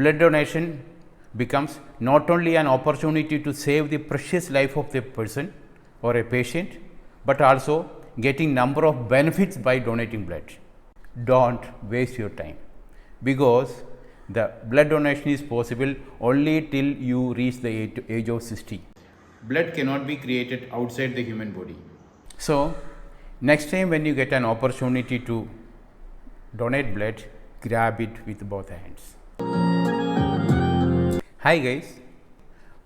blood donation becomes not only an opportunity to save the precious life of the person or a patient, but also getting number of benefits by donating blood. Don't waste your time, because the blood donation is possible only till you reach the age of 60. Blood cannot be created outside the human body. So next time when you get an opportunity to donate blood, grab it with both hands. Hi guys,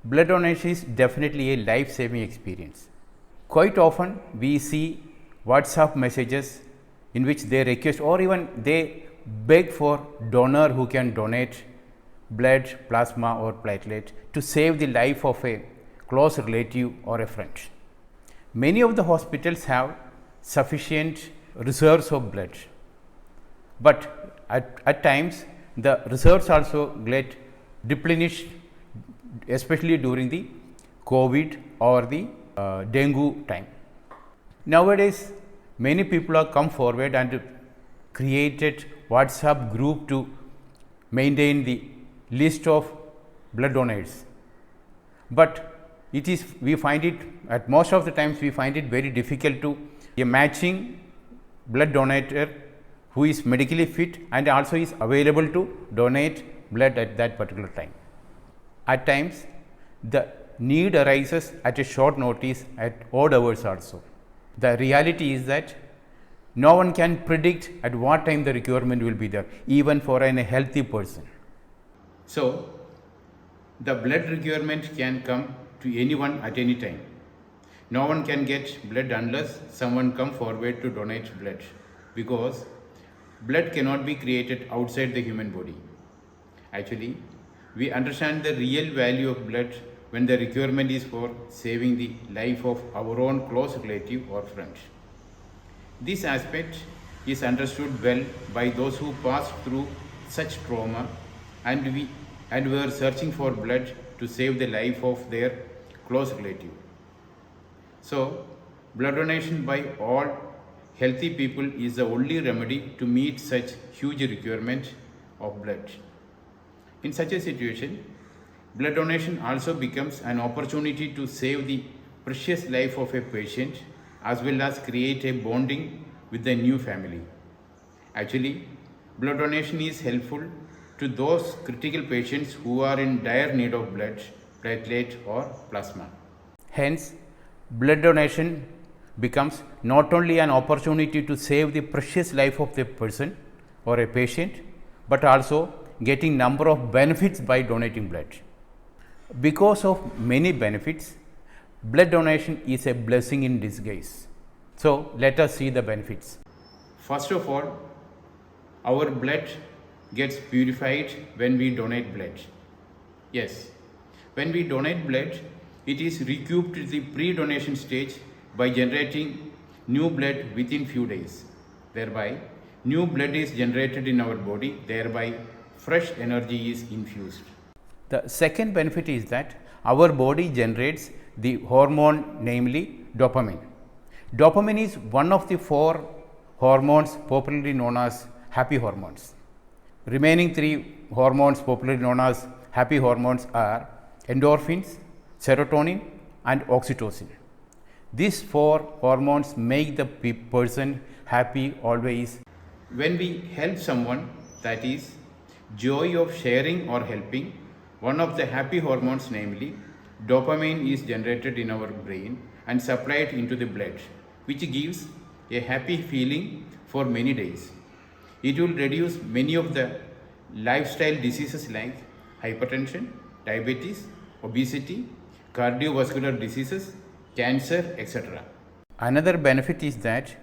blood donation is definitely a life-saving experience. Quite often we see WhatsApp messages in which they request or even they beg for donor who can donate blood, plasma or platelet to save the life of a close relative or a friend. Many of the hospitals have sufficient reserves of blood, but at times the reserves also get depleted, especially during the COVID or the dengue time. Nowadays many people have come forward and created WhatsApp group to maintain the list of blood donors, but we find it at most of the times we find it very difficult to a matching blood donor who is medically fit and also is available to donate blood at that particular time. At times the need arises at a short notice at odd hours also. The reality is that no one can predict at what time the requirement will be there, even for a healthy person. So the blood requirement can come to anyone at any time. No one can get blood unless someone come forward to donate blood, because blood cannot be created outside the human body. Actually, we understand the real value of blood when the requirement is for saving the life of our own close relative or friend. This aspect is understood well by those who passed through such trauma and were searching for blood to save the life of their close relative. So, blood donation by all healthy people is the only remedy to meet such huge requirement of blood. In such a situation, blood donation also becomes an opportunity to save the precious life of a patient as well as create a bonding with the new family. Actually, blood donation is helpful to those critical patients who are in dire need of blood, platelet or plasma. Hence, blood donation becomes not only an opportunity to save the precious life of the person or a patient, but also getting number of benefits by donating blood. Because of many benefits, blood donation is a blessing in disguise. So let us see the benefits. First of all, our blood gets purified when we donate blood. Yes, when we donate blood, it is recouped to the pre-donation stage by generating new blood within few days. Thereby, new blood is generated in our body, thereby fresh energy is infused. The second benefit is that our body generates the hormone, namely dopamine. Dopamine is one of the 4 hormones popularly known as happy hormones. Remaining 3 hormones popularly known as happy hormones are endorphins, serotonin and oxytocin. These 4 hormones make the person happy always. When we help someone, that is joy of sharing or helping, one of the happy hormones, namely dopamine, is generated in our brain and supplied into the blood, which gives a happy feeling for many days. It will reduce many of the lifestyle diseases like hypertension, diabetes, obesity, cardiovascular diseases, cancer, etc. Another benefit is that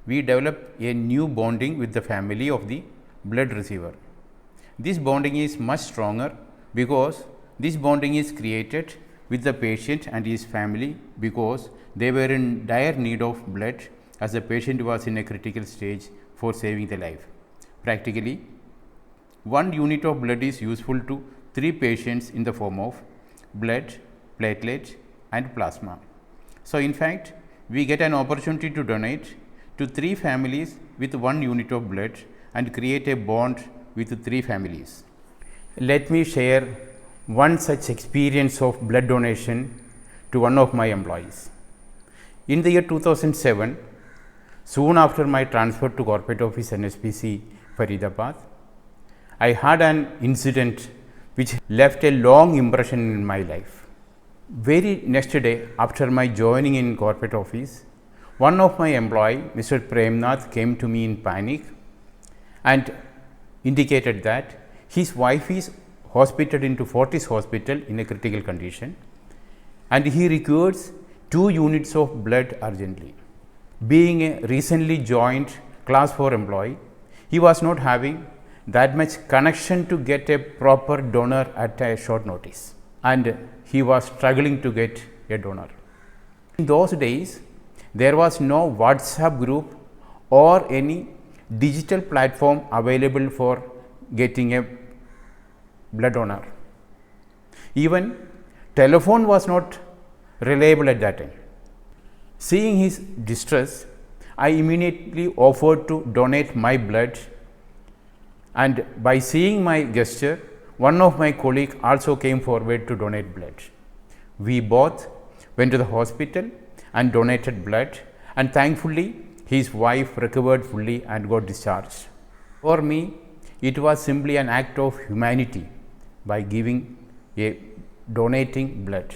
we develop a new bonding with the family of the blood receiver. This bonding is much stronger because this bonding is created with the patient and his family because they were in dire need of blood as the patient was in a critical stage for saving the life. Practically, 1 unit of blood is useful to 3 patients in the form of blood, platelet and plasma. So, in fact, we get an opportunity to donate to 3 families with 1 unit of blood and create a bond with 3 families. Let me share one such experience of blood donation to one of my employees. In the year 2007, soon after my transfer to corporate office NSPC Faridabad, I had an incident which left a long impression in my life. Very next day after my joining in corporate office, one of my employee, Mr. Premnath, came to me in panic and indicated that his wife is hospitalized into Fortis Hospital in a critical condition and he requires 2 units of blood urgently. Being a recently joined class 4 employee, he was not having that much connection to get a proper donor at a short notice and he was struggling to get a donor. In those days, there was no WhatsApp group or any digital platform available for getting a blood donor. Even telephone was not reliable at that time. Seeing his distress, I immediately offered to donate my blood, and by seeing my gesture, one of my colleagues also came forward to donate blood. We both went to the hospital and donated blood, and thankfully his wife recovered fully and got discharged. For me, it was simply an act of humanity by donating blood.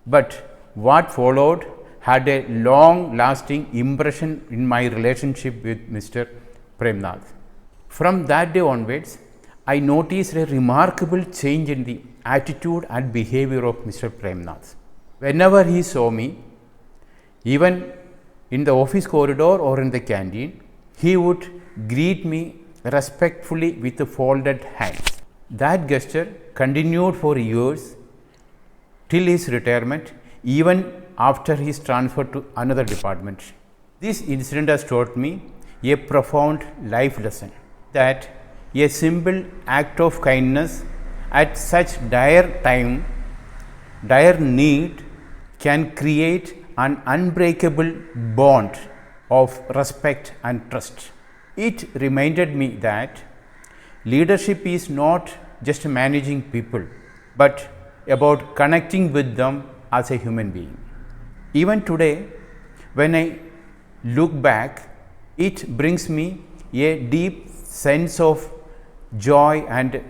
But what followed had a long lasting impression in my relationship with Mr. Premnath. From that day onwards, I noticed a remarkable change in the attitude and behavior of Mr. Premnath. Whenever he saw me, even in the office corridor or in the canteen, he would greet me respectfully with folded hands. That gesture continued for years till his retirement, even after his transfer to another department. This incident has taught me a profound life lesson that a simple act of kindness at such dire need can create an unbreakable bond of respect and trust. It reminded me that leadership is not just managing people, but about connecting with them as a human being. Even today, when I look back, it brings me a deep sense of joy and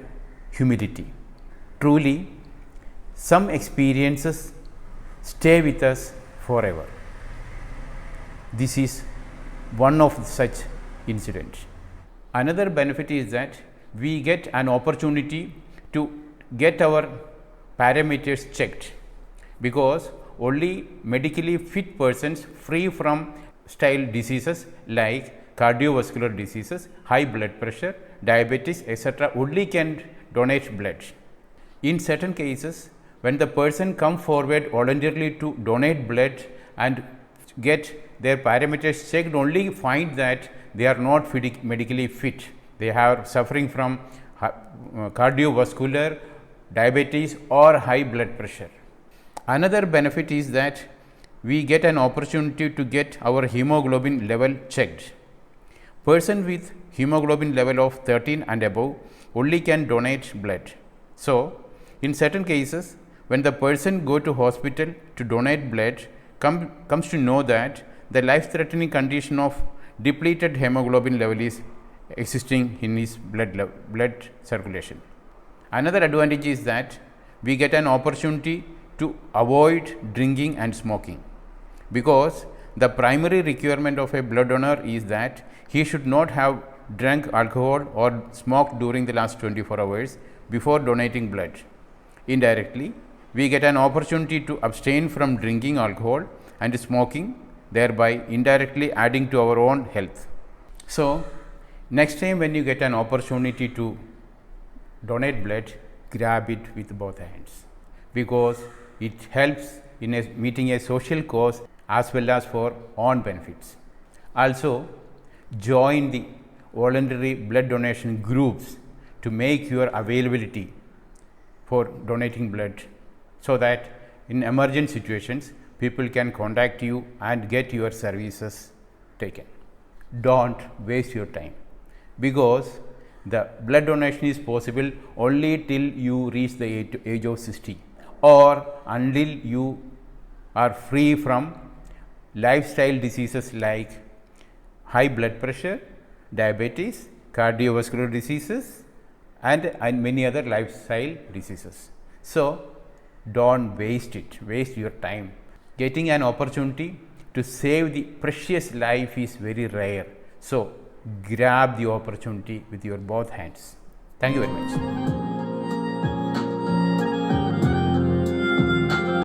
humility. Truly, some experiences stay with us forever. This is one of such incidents. Another benefit is that we get an opportunity to get our parameters checked, because only medically fit persons free from style diseases like cardiovascular diseases, high blood pressure, diabetes, etc. only can donate blood. In certain cases, when the person come forward voluntarily to donate blood and get their parameters checked, only find that they are not medically fit. They are suffering from cardiovascular, diabetes or high blood pressure. Another benefit is that we get an opportunity to get our hemoglobin level checked. Person with hemoglobin level of 13 and above only can donate blood. So, in certain cases, when the person go to hospital to donate blood, comes to know that the life-threatening condition of depleted hemoglobin level is existing in his blood circulation. Another advantage is that we get an opportunity to avoid drinking and smoking, because the primary requirement of a blood donor is that he should not have drunk alcohol or smoked during the last 24 hours before donating blood. Indirectly, we get an opportunity to abstain from drinking alcohol and smoking, thereby indirectly adding to our own health. So, next time when you get an opportunity to donate blood, grab it with both hands, because it helps in meeting a social cause as well as for own benefits. Also, join the voluntary blood donation groups to make your availability for donating blood, so that in emergent situations people can contact you and get your services taken. Don't waste your time, because The blood donation is possible only till you reach the age of 60 or until you are free from lifestyle diseases like high blood pressure, diabetes, cardiovascular diseases and many other lifestyle diseases. So, don't waste it, waste your time. Getting an opportunity to save the precious life is very rare. So, grab the opportunity with your both hands. Thank you very much.